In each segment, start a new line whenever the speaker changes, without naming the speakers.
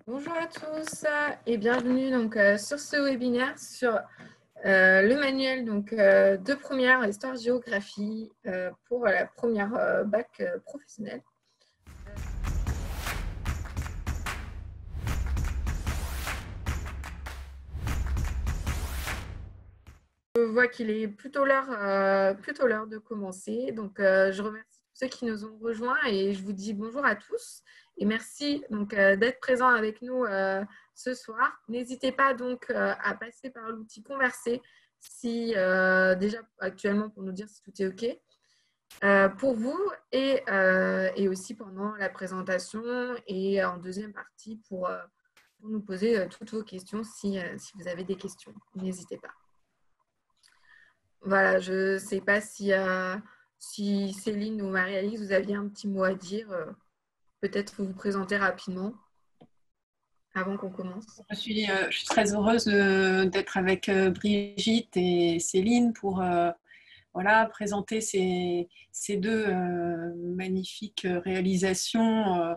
Bonjour à tous et bienvenue sur ce webinaire sur le manuel de première histoire-géographie pour la première bac professionnelle. Je vois qu'il est plutôt l'heure de commencer, donc je remercie tous ceux qui nous ont rejoints et je vous dis bonjour à tous et merci d'être présents avec nous ce soir. N'hésitez pas à passer par l'outil Converser si déjà actuellement pour nous dire si tout est OK pour vous et aussi pendant la présentation et en deuxième partie pour nous poser toutes vos questions si vous avez des questions. N'hésitez pas. Voilà, je ne sais pas si Céline ou Marie-Alice, vous aviez un petit mot à dire. Peut-être vous présenter rapidement avant qu'on commence.
Je suis très heureuse d'être avec Brigitte et Céline pour présenter ces deux magnifiques réalisations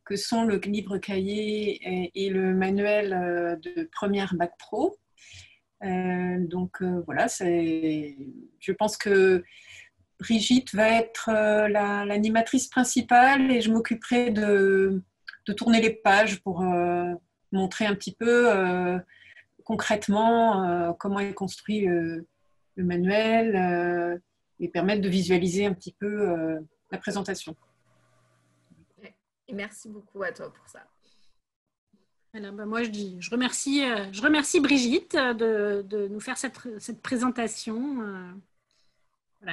que sont le livre cahier et le manuel de première bac pro. Je pense que Brigitte va être l'animatrice principale et je m'occuperai de tourner les pages pour montrer un petit peu concrètement comment est construit le manuel et permettre de visualiser un petit peu la présentation.
Et merci beaucoup à toi pour ça.
Alors, moi, je remercie Brigitte de nous faire cette présentation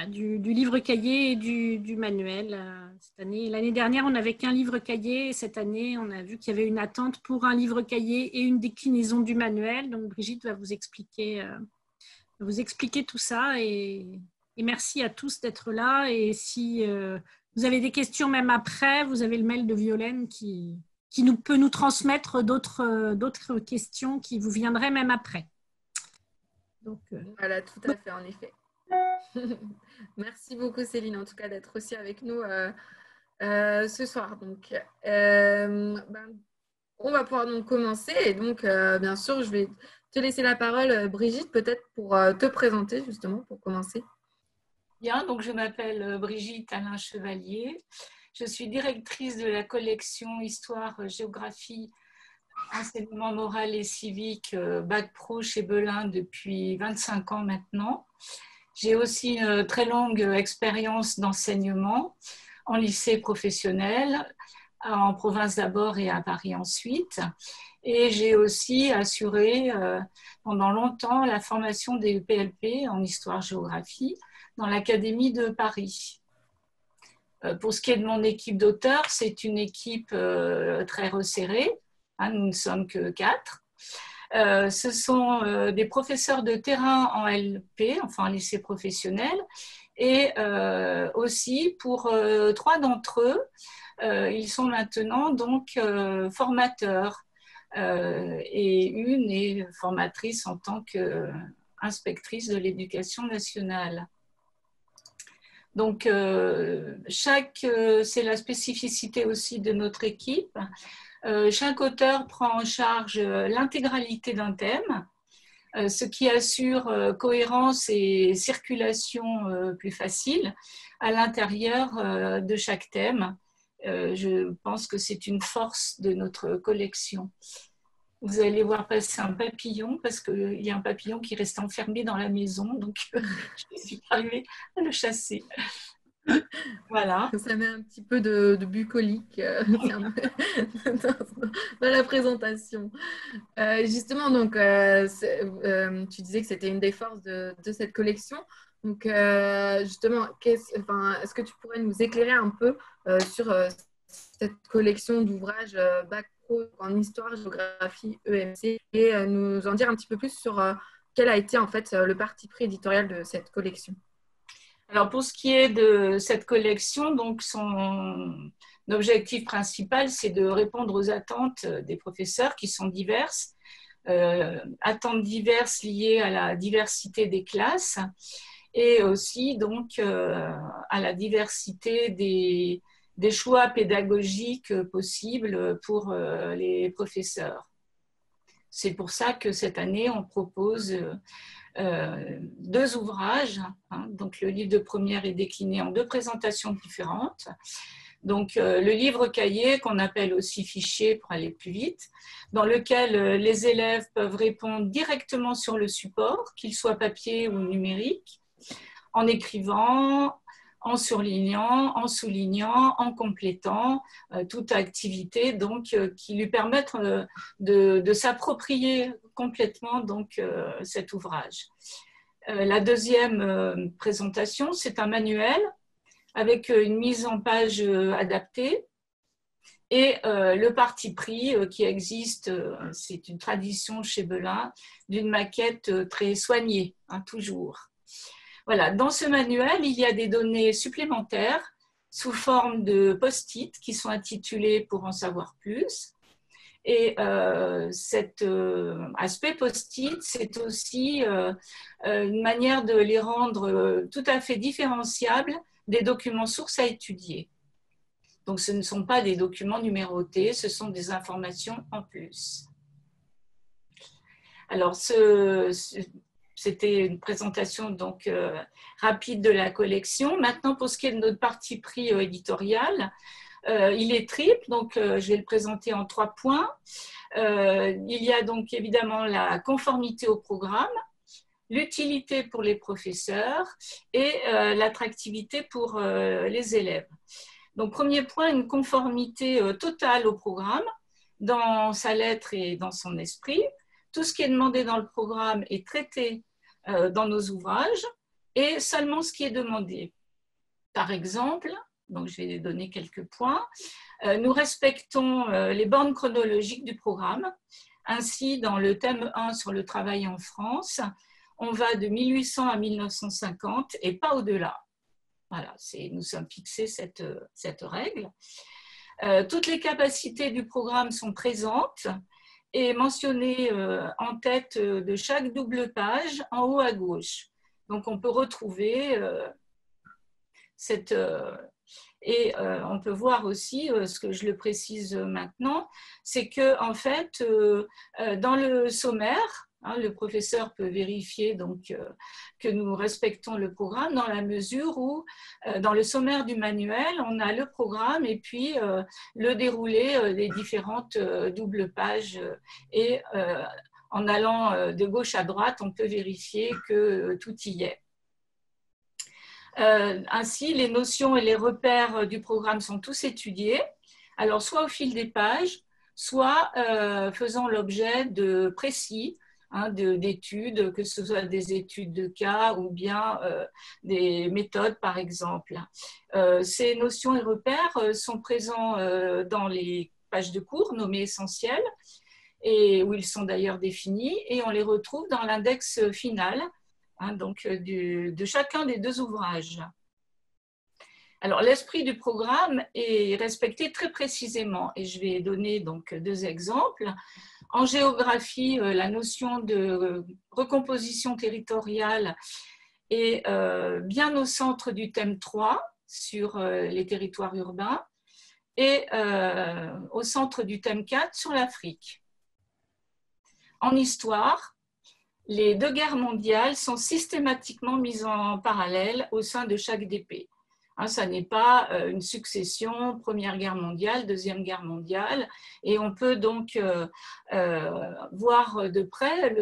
du livre cahier et du manuel. Cette année, l'année dernière, on n'avait qu'un livre cahier. Et cette année, on a vu qu'il y avait une attente pour un livre cahier et une déclinaison du manuel. Donc, Brigitte va vous expliquer tout ça. Et merci à tous d'être là. Et si vous avez des questions même après, vous avez le mail de Violaine qui peut nous transmettre d'autres questions qui vous viendraient même après.
Donc, voilà, tout à fait, en effet. Merci beaucoup Céline, en tout cas, d'être aussi avec nous ce soir. Donc, on va pouvoir donc commencer. Et donc, bien sûr, je vais te laisser la parole, Brigitte, peut-être pour te présenter, justement, pour commencer.
Bien, donc je m'appelle Brigitte Alain Chevalier. Je suis directrice de la collection Histoire, Géographie, Enseignement moral et civique Bac Pro chez Belin depuis 25 ans maintenant. J'ai aussi une très longue expérience d'enseignement en lycée professionnel, en province d'abord et à Paris ensuite. Et j'ai aussi assuré pendant longtemps la formation des PLP en histoire-géographie dans l'Académie de Paris. Pour ce qui est de mon équipe d'auteurs, c'est une équipe très resserrée. Nous ne sommes que 4. Ce sont des professeurs de terrain en LP, enfin en lycée professionnel, et aussi pour 3 d'entre eux, ils sont maintenant donc formateurs et une est formatrice en tant qu'inspectrice de l'éducation nationale. Donc, c'est la spécificité aussi de notre équipe. Chaque auteur prend en charge l'intégralité d'un thème, ce qui assure cohérence et circulation plus facile à l'intérieur de chaque thème. Je pense que c'est une force de notre collection. Vous allez voir passer un papillon, parce qu'il y a un papillon qui reste enfermé dans la maison, donc je suis arrivée à le chasser. Voilà.
Ça met un petit peu de bucolique dans la présentation. Justement, donc, tu disais que c'était une des forces de cette collection. Donc, justement, est-ce que tu pourrais nous éclairer un peu sur cette collection d'ouvrages Bac Pro en histoire, géographie, EMC et nous en dire un petit peu plus sur quel a été en fait le parti pris éditorial de cette collection?
Alors, pour ce qui est de cette collection, donc son objectif principal, c'est de répondre aux attentes des professeurs qui sont diverses, attentes diverses liées à la diversité des classes et aussi donc à la diversité des choix pédagogiques possibles pour les professeurs. C'est pour ça que cette année, on propose 2 ouvrages. Donc, le livre de première est décliné en 2 présentations différentes. Donc, le livre cahier, qu'on appelle aussi fichier pour aller plus vite, dans lequel les élèves peuvent répondre directement sur le support, qu'il soit papier ou numérique, en écrivant, en surlignant, en soulignant, en complétant toute activité donc, qui lui permettent de s'approprier complètement donc, cet ouvrage. La deuxième présentation, c'est un manuel avec une mise en page adaptée et le parti pris qui existe, c'est une tradition chez Belin, d'une maquette très soignée, toujours. Voilà, dans ce manuel, il y a des données supplémentaires sous forme de post-it qui sont intitulés « Pour en savoir plus ». Et cet aspect post-it, c'est aussi une manière de les rendre tout à fait différenciables des documents sources à étudier. Donc, ce ne sont pas des documents numérotés, ce sont des informations en plus. Alors, c'était une présentation donc, rapide de la collection. Maintenant, pour ce qui est de notre parti pris éditorial, il est triple, donc je vais le présenter en 3 points. Il y a donc évidemment la conformité au programme, l'utilité pour les professeurs et l'attractivité pour les élèves. Donc, premier point, une conformité totale au programme dans sa lettre et dans son esprit. Tout ce qui est demandé dans le programme est traité dans nos ouvrages et seulement ce qui est demandé. Par exemple, donc je vais donner quelques points, nous respectons les bornes chronologiques du programme. Ainsi, dans le thème 1 sur le travail en France, on va de 1800 à 1950 et pas au-delà. Voilà, nous sommes fixés cette règle. Toutes les capacités du programme sont présentes et mentionnées en tête de chaque double page en haut à gauche. Donc, on peut retrouver et on peut voir aussi, ce que je le précise maintenant, c'est que en fait, dans le sommaire, le professeur peut vérifier donc, que nous respectons le programme dans la mesure où, dans le sommaire du manuel, on a le programme et puis le déroulé des différentes doubles pages. Et en allant de gauche à droite, on peut vérifier que tout y est. Ainsi, les notions et les repères du programme sont tous étudiés, alors soit au fil des pages, soit faisant l'objet de précis, d'études, que ce soit des études de cas ou bien des méthodes, par exemple. Ces notions et repères sont présents dans les pages de cours nommées essentielles, et où ils sont d'ailleurs définis, et on les retrouve dans l'index final, donc de chacun des 2 ouvrages. Alors, l'esprit du programme est respecté très précisément, et je vais donner donc 2 exemples. En géographie, la notion de recomposition territoriale est bien au centre du thème 3 sur les territoires urbains et au centre du thème 4 sur l'Afrique. En histoire, les 2 guerres mondiales sont systématiquement mises en parallèle au sein de chaque DP. Ça n'est pas une succession, Première Guerre mondiale, Deuxième Guerre mondiale, et on peut donc voir de près,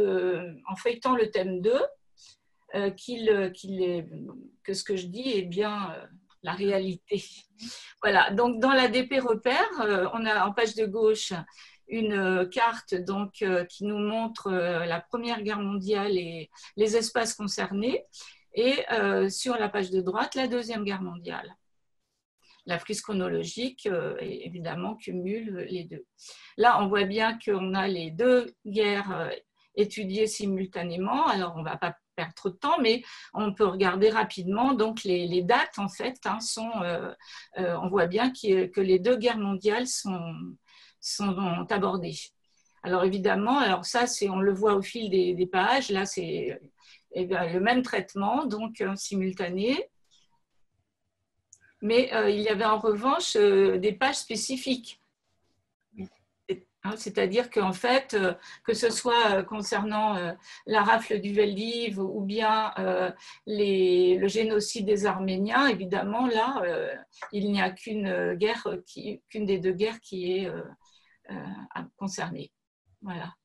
en feuilletant le thème 2, que ce que je dis est bien la réalité. Voilà, donc dans la DP repère, on a en page de gauche une carte donc, qui nous montre la Première Guerre mondiale et les espaces concernés, et sur la page de droite, la Deuxième Guerre mondiale. La frise chronologique, évidemment, cumule les 2. Là, on voit bien qu'on a les 2 guerres étudiées simultanément. Alors, on ne va pas perdre trop de temps, mais on peut regarder rapidement. Donc, les dates, en fait, on voit bien que les 2 guerres mondiales sont abordées. Alors, évidemment, ça, on le voit au fil des pages. Là, c'est le même traitement, donc simultané. mais il y avait en revanche des pages spécifiques. C'est-à-dire qu'en fait, que ce soit concernant la rafle du Veldiv ou bien le génocide des Arméniens, évidemment, là, il n'y a qu'une des deux guerres qui est concernée. Voilà.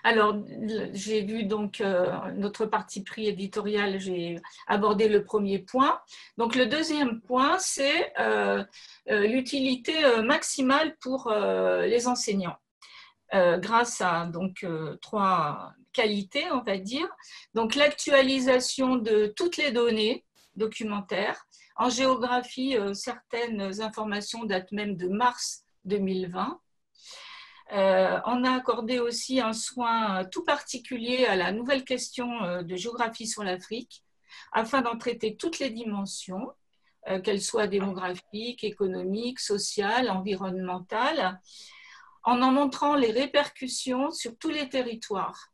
Alors, j'ai vu donc notre parti pris éditorial, j'ai abordé le premier point. Donc, le deuxième point, c'est l'utilité maximale pour les enseignants, grâce à donc 3 qualités, on va dire. Donc, l'actualisation de toutes les données documentaires. En géographie, certaines informations datent même de mars 2020. On a accordé aussi un soin tout particulier à la nouvelle question de géographie sur l'Afrique, afin d'en traiter toutes les dimensions, qu'elles soient démographiques, économiques, sociales, environnementales, en montrant les répercussions sur tous les territoires.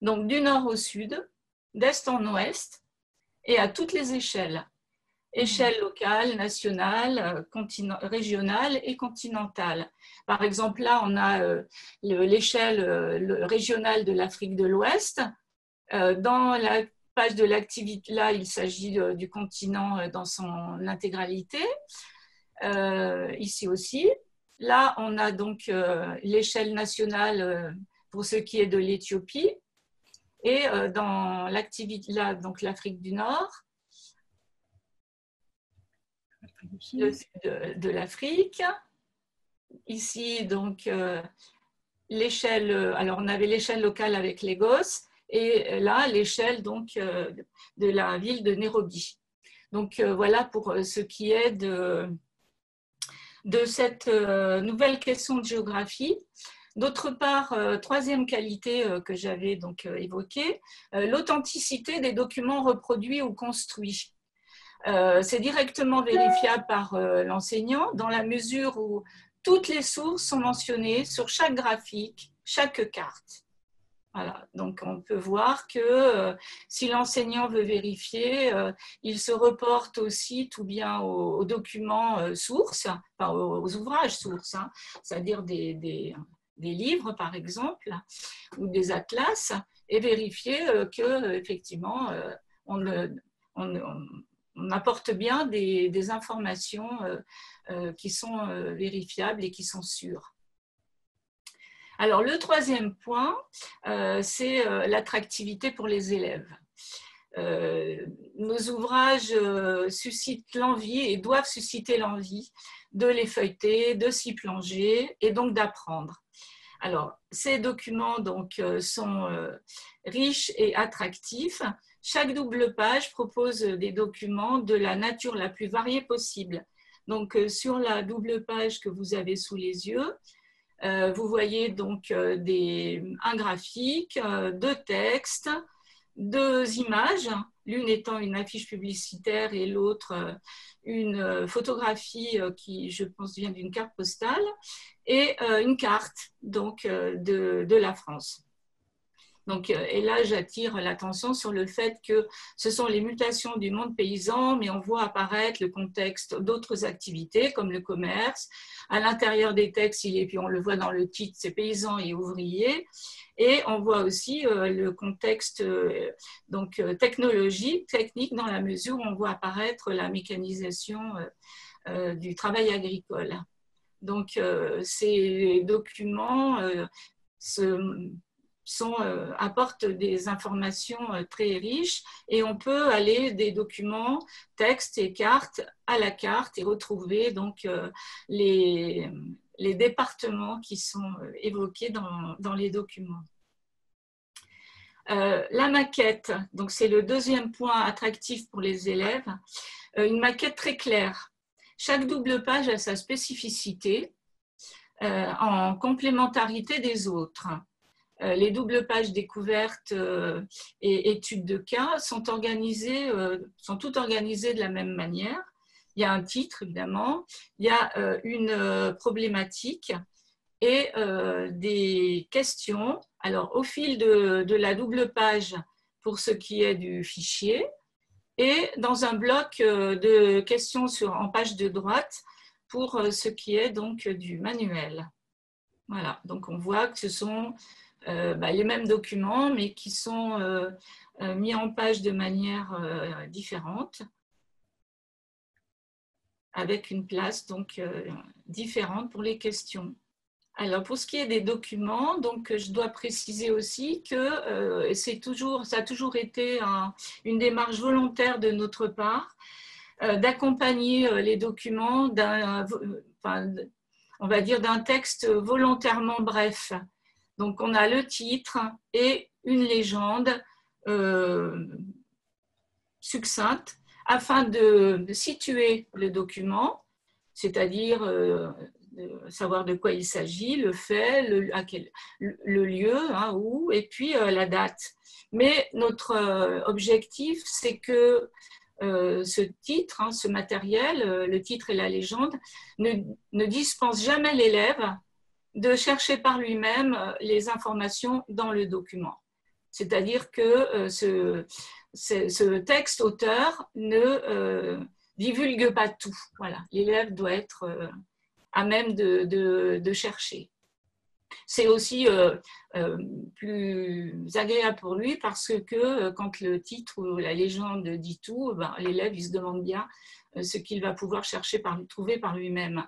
Donc du nord au sud, d'est en ouest, et à toutes les échelles. Échelle locale, nationale, régionale et continentale. Par exemple, là, on a l'échelle régionale de l'Afrique de l'Ouest. Dans la page de l'activité, là, il s'agit du continent dans son intégralité. Ici aussi. Là, on a donc l'échelle nationale pour ce qui est de l'Éthiopie. Et dans l'activité, là, donc l'Afrique du Nord, le sud de l'Afrique. Ici, donc, l'échelle, alors on avait l'échelle locale avec Lagos, et là, l'échelle donc de la ville de Nairobi. Donc, voilà pour ce qui est de cette nouvelle question de géographie. D'autre part, troisième qualité que j'avais donc évoquée, l'authenticité des documents reproduits ou construits. C'est directement vérifiable par l'enseignant dans la mesure où toutes les sources sont mentionnées sur chaque graphique, chaque carte. Voilà. Donc on peut voir que si l'enseignant veut vérifier, il se reporte au site ou bien aux documents sources, enfin aux ouvrages sources, hein, c'est-à-dire des livres par exemple, ou des atlas, et vérifier que effectivement on apporte bien des informations qui sont vérifiables et qui sont sûres. Alors, le troisième point, c'est l'attractivité pour les élèves. Nos ouvrages suscitent l'envie et doivent susciter l'envie de les feuilleter, de s'y plonger et donc d'apprendre. Alors, ces documents donc, sont riches et attractifs. Chaque double page propose des documents de la nature la plus variée possible. Donc, sur la double page que vous avez sous les yeux, vous voyez donc un graphique, 2 textes, 2 images, l'une étant une affiche publicitaire et l'autre une photographie qui, je pense, vient d'une carte postale, et une carte donc, de la France. Donc, et là, j'attire l'attention sur le fait que ce sont les mutations du monde paysan, mais on voit apparaître le contexte d'autres activités comme le commerce. À l'intérieur des textes, et puis on le voit dans le titre, c'est paysans et ouvriers. Et on voit aussi le contexte donc, technologique, technique, dans la mesure où on voit apparaître la mécanisation du travail agricole. Donc, ces documents apportent des informations très riches et on peut aller des documents, textes et cartes à la carte et retrouver donc les départements qui sont évoqués dans les documents. La maquette, donc c'est le deuxième point attractif pour les élèves, une maquette très claire. Chaque double page a sa spécificité en complémentarité des autres. Les doubles pages découvertes et études de cas sont toutes organisées de la même manière. Il y a un titre, évidemment, il y a une problématique et des questions. Alors, au fil de la double page pour ce qui est du fichier, et dans un bloc de questions en page de droite pour ce qui est donc du manuel. Voilà, donc on voit que ce sont les mêmes documents, mais qui sont mis en page de manière différente, avec une place donc différente pour les questions. Alors, pour ce qui est des documents, donc, je dois préciser aussi que ça a toujours été une démarche volontaire de notre part d'accompagner les documents on va dire d'un texte volontairement bref. Donc, on a le titre et une légende succincte afin de situer le document, c'est-à-dire savoir de quoi il s'agit, le fait, le lieu, où, et puis la date. Mais notre objectif, c'est que ce titre, ce matériel, le titre et la légende, ne dispense jamais l'élève de chercher par lui-même les informations dans le document. C'est-à-dire que ce texte auteur ne divulgue pas tout. Voilà, l'élève doit être à même de chercher. C'est aussi plus agréable pour lui parce que quand le titre ou la légende dit tout, l'élève il se demande bien ce qu'il va pouvoir trouver par lui-même.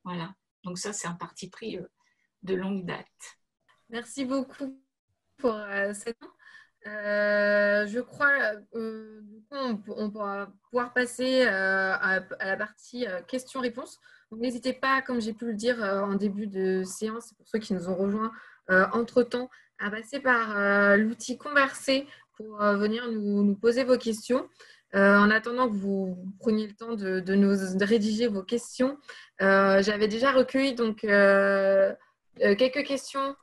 Voilà, donc ça c'est un parti pris de longue date.
Merci beaucoup pour cette. Je crois du coup, on va pouvoir passer à la partie questions-réponses. Donc, n'hésitez pas, comme j'ai pu le dire en début de séance, pour ceux qui nous ont rejoints entre-temps, à passer par l'outil Converser pour venir nous poser vos questions. En attendant que vous preniez le temps de rédiger vos questions, j'avais déjà recueilli donc, quelques questions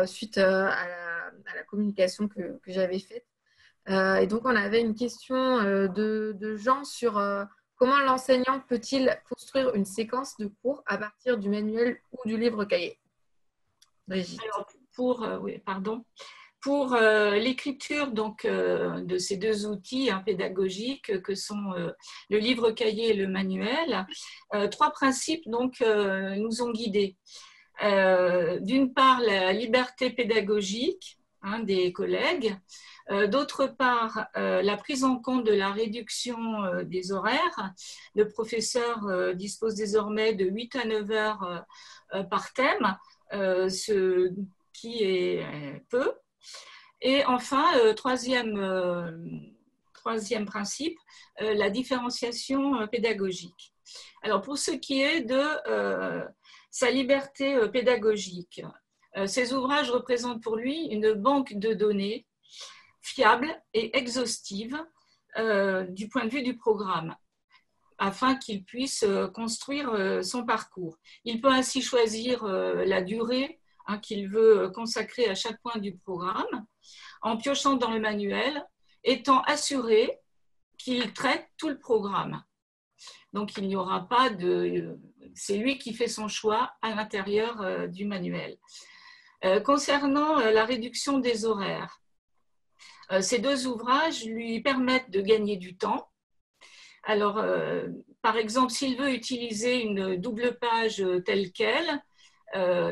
suite à la communication que j'avais faite. Et donc, on avait une question de Jean sur comment l'enseignant peut-il construire une séquence de cours à partir du manuel ou du livre cahier. Brigitte.
Alors, pour l'écriture donc, de ces deux outils pédagogiques que sont le livre cahier et le manuel, trois principes donc, nous ont guidés. D'une part, la liberté pédagogique des collègues, d'autre part, la prise en compte de la réduction des horaires. Le professeur dispose désormais de 8 à 9 heures par thème, ce qui est peu. Et enfin, troisième troisième principe, la différenciation pédagogique. Alors, pour ce qui est de sa liberté pédagogique, ces ouvrages représentent pour lui une banque de données fiable et exhaustive du point de vue du programme, afin qu'il puisse construire son parcours. Il peut ainsi choisir la durée qu'il veut consacrer à chaque point du programme, en piochant dans le manuel, étant assuré qu'il traite tout le programme. Donc, il n'y aura pas de... C'est lui qui fait son choix à l'intérieur du manuel. Concernant la réduction des horaires, ces deux ouvrages lui permettent de gagner du temps. Alors, par exemple, s'il veut utiliser une double page telle qu'elle,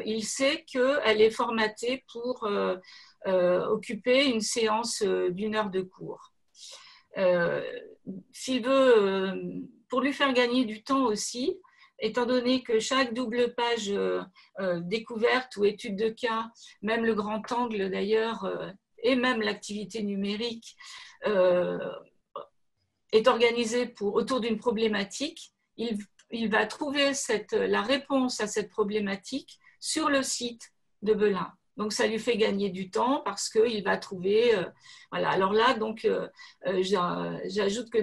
il sait qu'elle est formatée pour occuper une séance d'1 heure de cours. S'il veut, pour lui faire gagner du temps aussi, étant donné que chaque double page découverte ou étude de cas, même le grand angle d'ailleurs, et même l'activité numérique, est organisée autour d'une problématique, il va trouver la réponse à cette problématique sur le site de Belin. Donc, ça lui fait gagner du temps parce qu'il va trouver... voilà. Alors là, donc, j'ajoute que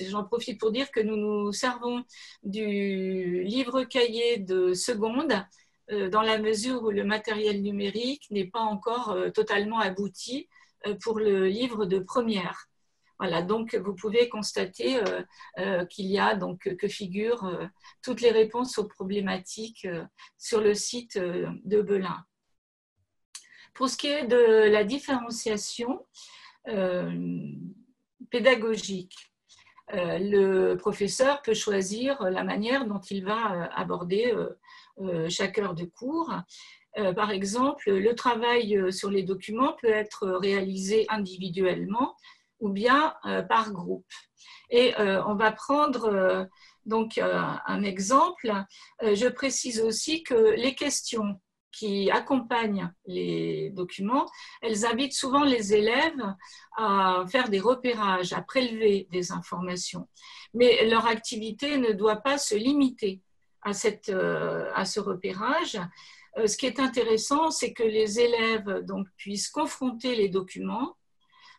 j'en profite pour dire que nous nous servons du livre cahier de seconde dans la mesure où le matériel numérique n'est pas encore totalement abouti pour le livre de première. Voilà, donc vous pouvez constater qu'il y a donc que figurent toutes les réponses aux problématiques sur le site de Belin. Pour ce qui est de la différenciation pédagogique, le professeur peut choisir la manière dont il va aborder chaque heure de cours. Par exemple, le travail sur les documents peut être réalisé individuellement ou bien par groupe. Et on va prendre donc un exemple. Je précise aussi que les questions qui accompagnent les documents, elles invitent souvent les élèves à faire des repérages, à prélever des informations. Mais leur activité ne doit pas se limiter à ce repérage. Ce qui est intéressant, c'est que les élèves donc, puissent confronter les documents,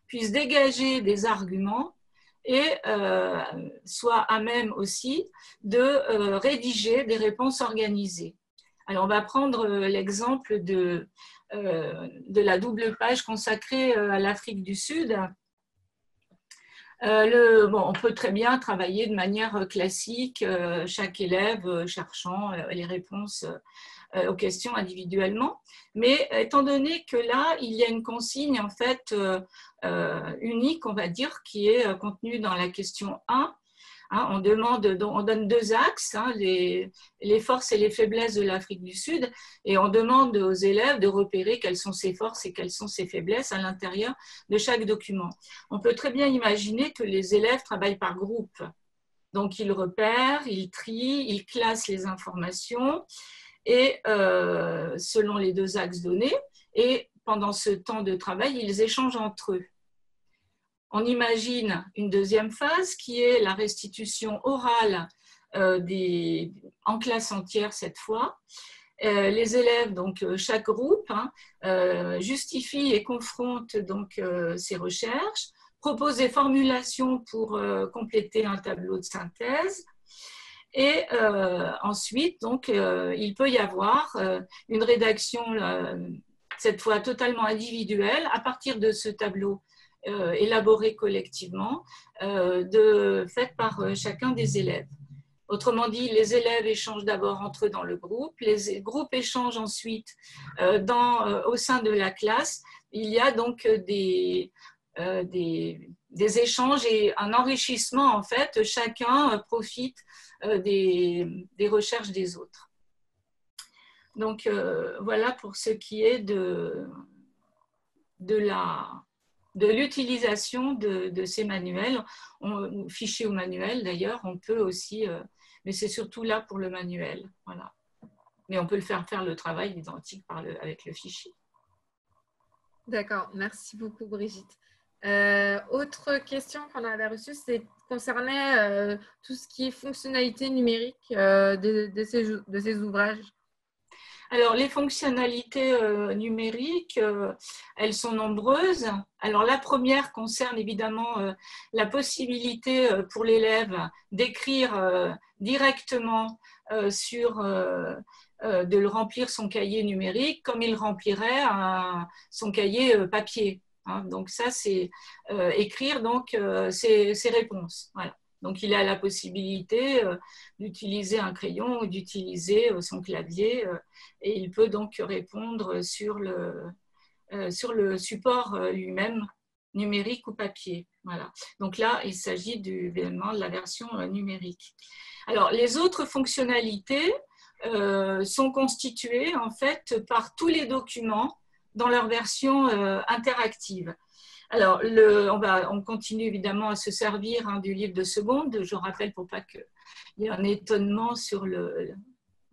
puissent dégager des arguments et soient à même aussi de rédiger des réponses organisées. Alors, on va prendre l'exemple de la double page consacrée à l'Afrique du Sud. On peut très bien travailler de manière classique, chaque élève cherchant les réponses aux questions individuellement. Mais étant donné que là, il y a une consigne en fait unique, on va dire, qui est contenue dans la question 1, on donne deux axes, les forces et les faiblesses de l'Afrique du Sud, et on demande aux élèves de repérer quelles sont ses forces et quelles sont ses faiblesses à l'intérieur de chaque document. On peut très bien imaginer que les élèves travaillent par groupe. Donc, ils repèrent, ils trient, ils classent les informations, et selon les deux axes donnés, et pendant ce temps de travail, ils échangent entre eux. On imagine une deuxième phase qui est la restitution orale en classe entière cette fois. Les élèves, donc chaque groupe, justifie et confronte donc ces recherches, propose des formulations pour compléter un tableau de synthèse. Et ensuite, donc, il peut y avoir une rédaction, cette fois totalement individuelle, à partir de ce tableau élaboré collectivement, faite par chacun des élèves. Autrement dit, les élèves échangent d'abord entre eux dans le groupe, les groupes échangent ensuite au sein de la classe. Il y a donc des échanges et un enrichissement, en fait, chacun profite des recherches des autres. Donc, voilà pour ce qui est de l'utilisation de ces manuels, fichiers ou manuels d'ailleurs, on peut aussi, mais c'est surtout là pour le manuel. Voilà. Mais on peut le faire le travail identique avec le fichier.
D'accord, merci beaucoup Brigitte. Autre question qu'on avait reçue, c'est concernait tout ce qui est fonctionnalité numérique de ces ouvrages.
Alors, les fonctionnalités numériques, elles sont nombreuses. Alors, la première concerne évidemment la possibilité pour l'élève d'écrire directement de le remplir son cahier numérique comme il remplirait son cahier papier. Donc, ça, c'est écrire donc, ses réponses. Voilà. Donc, il a la possibilité d'utiliser un crayon ou d'utiliser son clavier et il peut donc répondre sur le support lui-même, numérique ou papier. Voilà. Donc là, il s'agit évidemment de la version numérique. Alors, les autres fonctionnalités sont constituées en fait par tous les documents dans leur version interactive. Alors, on continue évidemment à se servir du livre de seconde. Je rappelle pour pas qu'il y ait un étonnement sur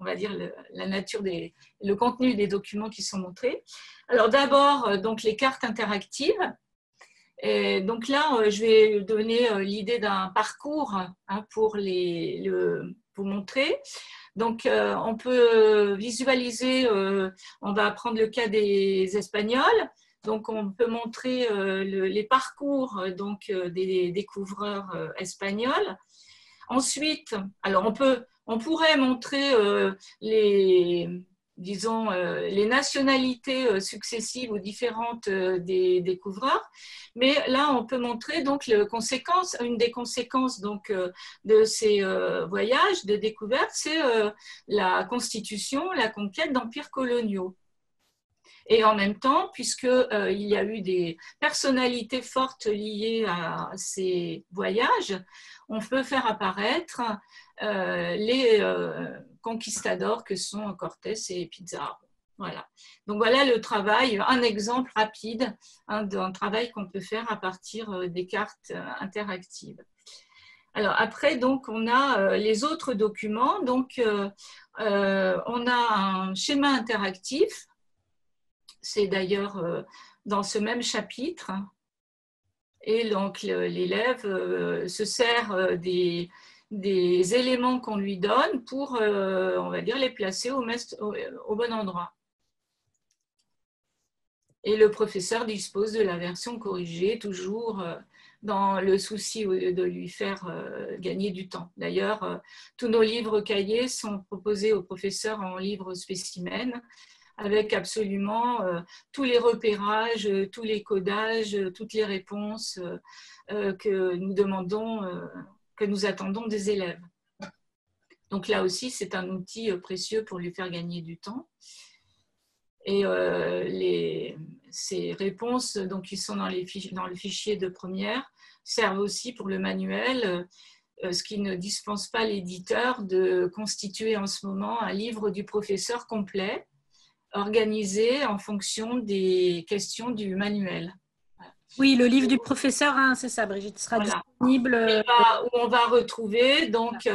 on va dire la nature le contenu des documents qui sont montrés. Alors d'abord, donc les cartes interactives. Et donc là, je vais donner l'idée d'un parcours pour vous montrer. Donc, on peut visualiser, on va prendre le cas des Espagnols. Donc, on peut montrer les parcours donc, des découvreurs espagnols. Ensuite, alors on pourrait montrer les nationalités successives ou différentes des découvreurs, mais là, on peut montrer donc une des conséquences donc, de ces voyages de découverte, c'est la constitution, la conquête d'empires coloniaux. Et en même temps, puisqu'il y a eu des personnalités fortes liées à ces voyages, on peut faire apparaître les conquistadors que sont Cortés et Pizarro. Voilà. Donc voilà le travail, un exemple rapide d'un travail qu'on peut faire à partir des cartes interactives. Alors après, donc, on a les autres documents. Donc, on a un schéma interactif. C'est d'ailleurs dans ce même chapitre. Et donc, l'élève se sert des éléments qu'on lui donne pour, on va dire, les placer au bon endroit. Et le professeur dispose de la version corrigée, toujours dans le souci de lui faire gagner du temps. D'ailleurs, tous nos livres cahiers sont proposés aux professeurs en livres spécimens, avec absolument tous les repérages, tous les codages, toutes les réponses que nous demandons, que nous attendons des élèves. Donc là aussi, c'est un outil précieux pour lui faire gagner du temps. Et ces réponses donc, qui sont dans le fichier de première servent aussi pour le manuel, ce qui ne dispense pas l'éditeur de constituer en ce moment un livre du professeur complet, organisé en fonction des questions du manuel.
Oui, le livre du professeur, hein, c'est ça, Brigitte, sera disponible.
Où on va retrouver donc,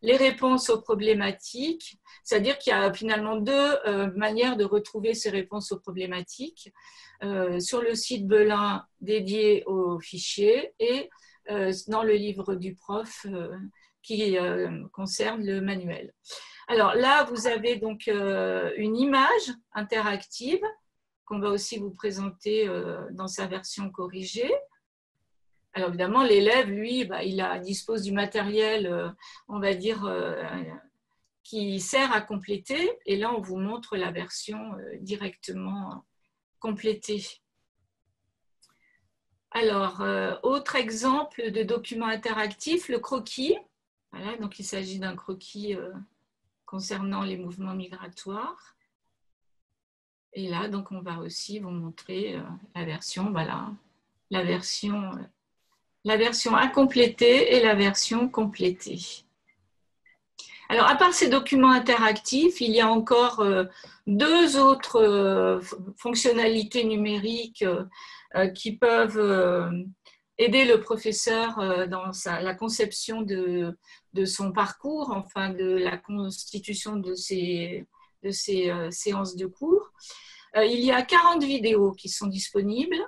les réponses aux problématiques, c'est-à-dire qu'il y a finalement deux manières de retrouver ces réponses aux problématiques sur le site Belin dédié aux fichiers et dans le livre du prof qui concerne le manuel. Alors là, vous avez donc une image interactive qu'on va aussi vous présenter dans sa version corrigée. Alors évidemment, l'élève, lui, il dispose du matériel, on va dire, qui sert à compléter. Et là, on vous montre la version directement complétée. Alors, autre exemple de document interactif, le croquis. Voilà, donc il s'agit d'un croquis concernant les mouvements migratoires. Et là, donc, on va aussi vous montrer la version, voilà, la version incomplétée et la version complétée. Alors, à part ces documents interactifs, il y a encore deux autres fonctionnalités numériques qui peuvent aider le professeur dans la conception de son parcours, enfin de la constitution de ses séances de cours. Il y a 40 vidéos qui sont disponibles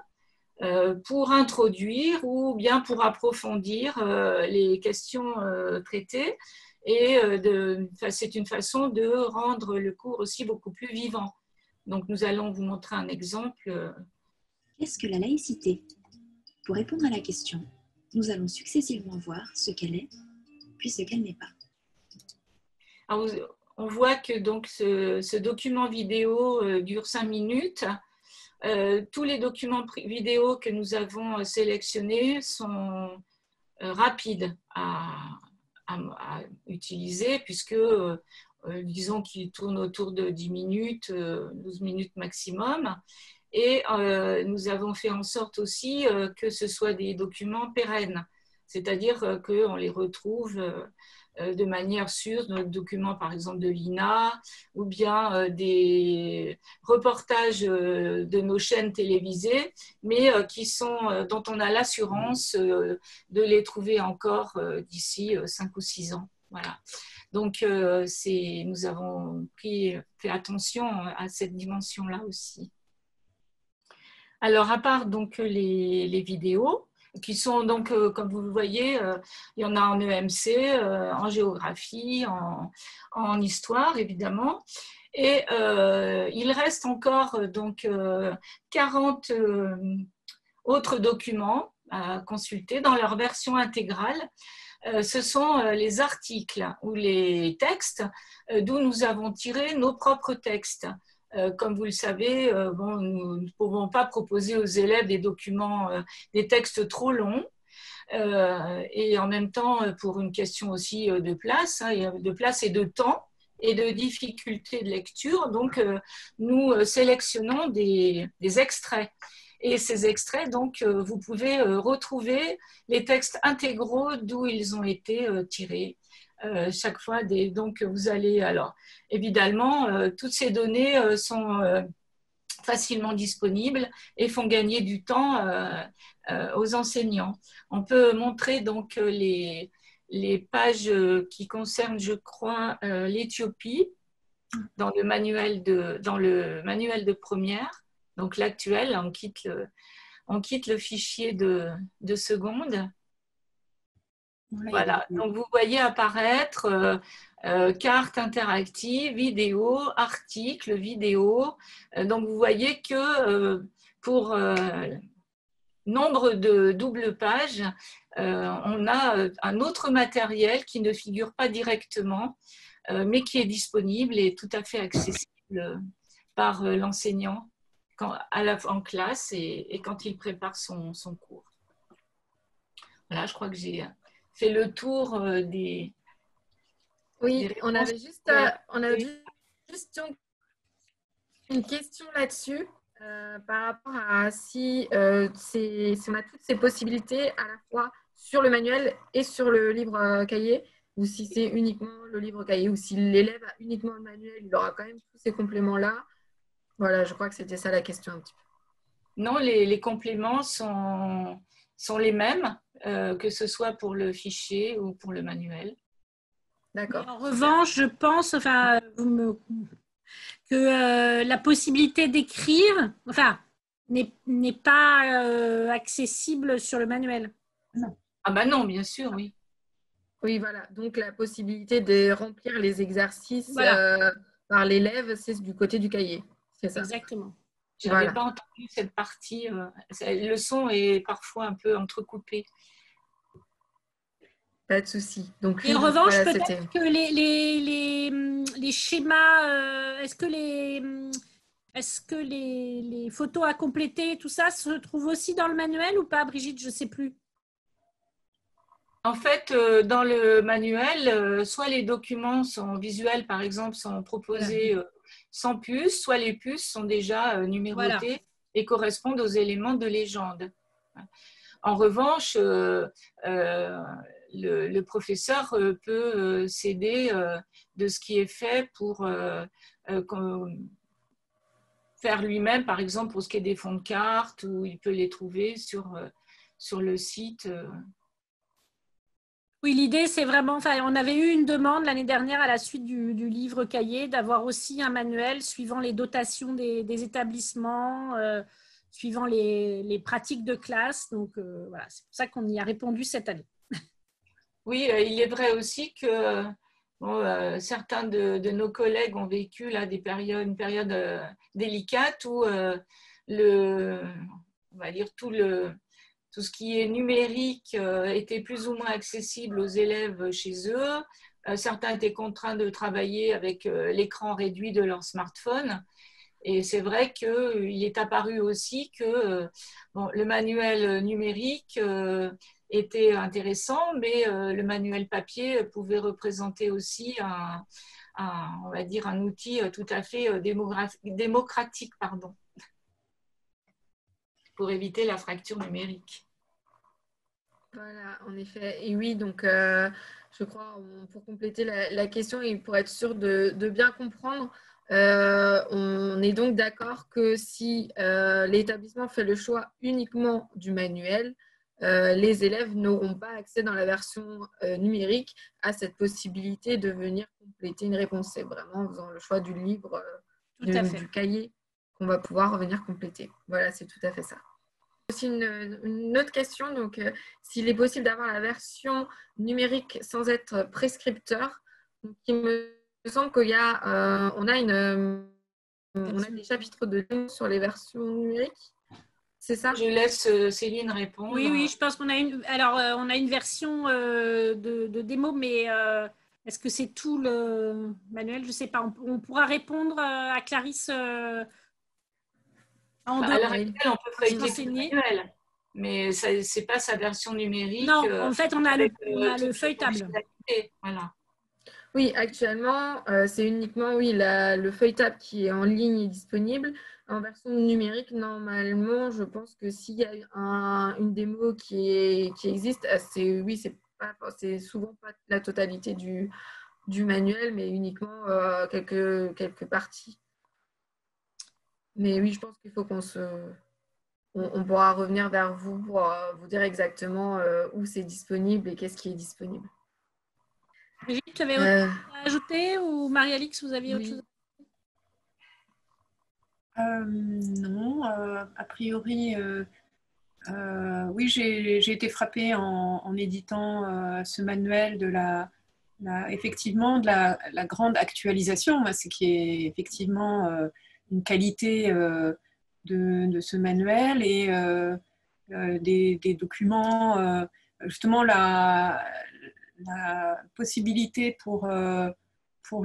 pour introduire ou bien pour approfondir les questions traitées. Et c'est une façon de rendre le cours aussi beaucoup plus vivant. Donc, nous allons vous montrer un exemple.
Qu'est-ce que la laïcité? Pour répondre à la question, nous allons successivement voir ce qu'elle est, puis ce qu'elle n'est pas.
Alors, on voit que donc, ce document vidéo dure 5 minutes. Tous les documents vidéo que nous avons sélectionnés sont rapides à utiliser puisque, disons qu'ils tournent autour de 10 minutes, 12 minutes maximum. Et nous avons fait en sorte aussi que ce soit des documents pérennes, c'est-à-dire qu'on les retrouve de manière sûre dans le document, par exemple, de l'INA, ou bien des reportages de nos chaînes télévisées, mais dont on a l'assurance de les trouver encore d'ici 5 ou 6 ans. Voilà. Donc, nous avons fait attention à cette dimension-là aussi. Alors, à part donc les vidéos, qui sont donc, comme vous le voyez, il y en a en EMC, en géographie, en histoire, évidemment. Et il reste encore donc 40 autres documents à consulter dans leur version intégrale. Ce sont les articles ou les textes d'où nous avons tiré nos propres textes. Comme vous le savez, nous ne pouvons pas proposer aux élèves des documents, des textes trop longs. Et en même temps, pour une question aussi de place et de temps, et de difficulté de lecture. Donc, nous sélectionnons des extraits. Et ces extraits, donc, vous pouvez retrouver les textes intégraux d'où ils ont été tirés. Chaque fois, donc vous allez, alors évidemment, toutes ces données sont facilement disponibles et font gagner du temps aux enseignants. On peut montrer donc les pages qui concernent, je crois, l'Éthiopie dans le manuel de première. Donc l'actuel, on quitte le fichier de seconde. Voilà, donc vous voyez apparaître carte interactive, vidéo, article, vidéo. Donc vous voyez que pour nombre de doubles pages, on a un autre matériel qui ne figure pas directement, mais qui est disponible et tout à fait accessible par l'enseignant en classe et quand il prépare son cours. Voilà, je crois que j'ai fait le tour des...
Oui, on avait juste une question là-dessus par rapport à si on a toutes ces possibilités à la fois sur le manuel et sur le livre cahier, ou si c'est uniquement le livre cahier, ou si l'élève a uniquement le manuel, il aura quand même tous ces compléments-là. Voilà, je crois que c'était ça la question un petit peu.
Non, les compléments sont les mêmes, que ce soit pour le fichier ou pour le manuel.
D'accord.
En revanche, je pense que la possibilité d'écrire n'est pas accessible sur le manuel.
Non. Ah ben non, bien sûr, oui.
Oui, voilà. Donc, la possibilité de remplir les exercices par l'élève, c'est du côté du cahier. C'est ça.
Exactement.
Je n'avais pas entendu cette partie. Le son est parfois un peu entrecoupé.
Pas de souci. Donc,
et en revanche, peut-être que les schémas, est-ce que les photos à compléter, tout ça se trouve aussi dans le manuel ou pas, Brigitte? Je ne sais plus.
En fait, dans le manuel, soit les documents sont visuels, par exemple, sont proposés sans puce, soit les puces sont déjà numérotées et correspondent aux éléments de légende. En revanche, le professeur peut s'aider de ce qui est fait pour faire lui-même, par exemple, pour ce qui est des fonds de cartes, où il peut les trouver sur le site.
Oui, l'idée, c'est vraiment, on avait eu une demande l'année dernière à la suite du livre cahier d'avoir aussi un manuel suivant les dotations des établissements, suivant les pratiques de classe. Donc, voilà, c'est pour ça qu'on y a répondu cette année.
Oui, il est vrai aussi que certains de nos collègues ont vécu là, une période délicate où on va dire tout ce qui est numérique était plus ou moins accessible aux élèves chez eux. Certains étaient contraints de travailler avec l'écran réduit de leur smartphone. Et c'est vrai qu'il est apparu aussi que le manuel numérique était intéressant, mais le manuel papier pouvait représenter aussi on va dire un outil tout à fait démocratique, pour éviter la fracture numérique.
Voilà, en effet. Et oui, donc je crois, pour compléter la question et pour être sûr de bien comprendre, on est donc d'accord que si l'établissement fait le choix uniquement du manuel, les élèves n'auront pas accès dans la version numérique à cette possibilité de venir compléter une réponse. C'est vraiment en faisant le choix du livre, du cahier, qu'on va pouvoir venir compléter. Voilà, c'est tout à fait ça. Aussi une autre question, donc s'il est possible d'avoir la version numérique sans être prescripteur. Donc, il me semble qu'il y a, on a des chapitres de démo sur les versions numériques. C'est ça?
Je laisse Céline répondre.
Oui, je pense qu'on a on a une version de démo, mais est-ce que c'est tout le manuel? Je ne sais pas. On pourra répondre à Clarisse.
À l'heure actuelle, on peut préparer le manuel, mais ce n'est pas sa version numérique.
Non, en fait, on a le feuilletable.
Voilà.
Oui, actuellement, c'est uniquement le feuilletable qui est en ligne et disponible. En version numérique, normalement, je pense que s'il y a une démo qui existe, c'est souvent pas la totalité du manuel, mais uniquement quelques parties. Mais oui, je pense qu'il faut on pourra revenir vers vous pour vous dire exactement où c'est disponible et qu'est-ce qui est disponible.
Brigitte, tu avais autre chose à ajouter ou Marie-Alix, vous aviez autre chose à ajouter?
Non, a priori, oui, j'ai été frappée en éditant ce manuel effectivement de la grande actualisation, ce qui est effectivement une qualité de ce manuel et des documents, justement la possibilité pour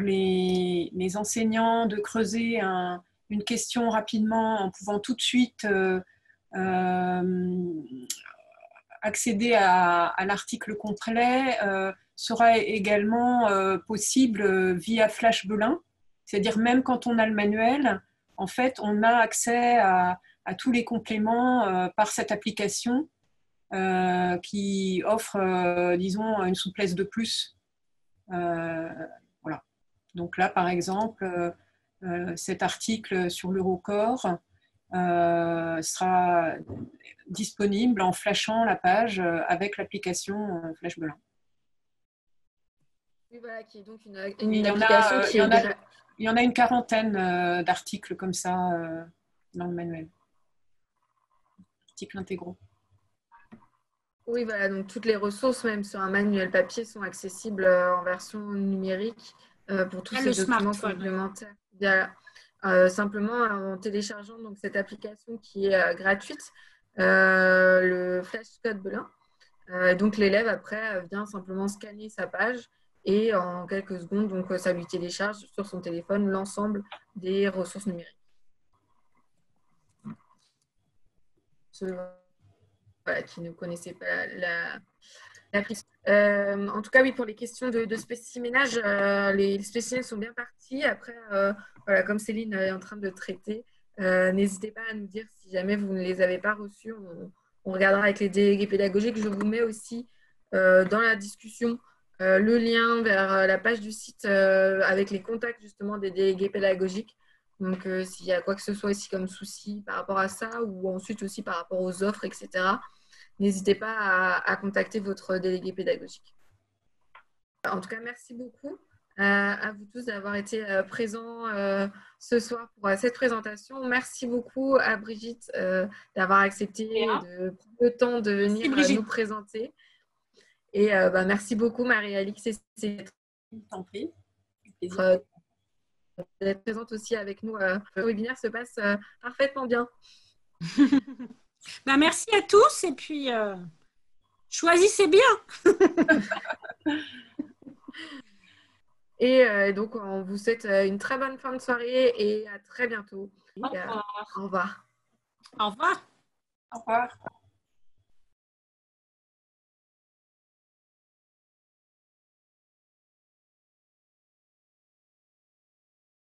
les enseignants de creuser une question rapidement en pouvant tout de suite accéder à l'article complet sera également possible via Flash Belin. C'est-à-dire même quand on a le manuel, en fait, on a accès à tous les compléments par cette application qui offre, disons, une souplesse de plus. Voilà. Donc là, par exemple, cet article sur l'Eurocorps sera disponible en flashant la page avec l'application Flash Belin.
Oui, voilà, qui est donc une
il
application qui est...
Il y en a une quarantaine d'articles comme ça dans le manuel. Articles intégraux.
Oui, voilà, donc toutes les ressources, même sur un manuel papier, sont accessibles en version numérique pour tous ces documents complémentaires. Simplement en téléchargeant donc, cette application qui est gratuite, le flashcode Belin. Donc l'élève après vient simplement scanner sa page et en quelques secondes, donc ça lui télécharge sur son téléphone l'ensemble des ressources numériques. Voilà, qui ne connaissaient pas la prise. En tout cas, oui, pour les questions de spéciménage, les spécimens sont bien partis. Après, voilà, comme Céline est en train de traiter, n'hésitez pas à nous dire si jamais vous ne les avez pas reçus. On regardera avec les délégués pédagogiques. Je vous mets aussi dans la discussion le lien vers la page du site avec les contacts justement des délégués pédagogiques. Donc, s'il y a quoi que ce soit ici comme souci par rapport à ça ou ensuite aussi par rapport aux offres, etc., n'hésitez pas à contacter votre délégué pédagogique. En tout cas, merci beaucoup à vous tous d'avoir été présents ce soir pour cette présentation. Merci beaucoup à Brigitte d'avoir accepté de prendre le temps de venir nous présenter. Et merci beaucoup Marie-Alix et Céline.
T'en prie.
D'être présente aussi avec nous. Le webinaire se passe parfaitement bien.
Merci à tous et puis choisissez bien.
Et donc, on vous souhaite une très bonne fin de soirée et à très bientôt.
Au revoir.
Au revoir.
Au revoir.
Au revoir.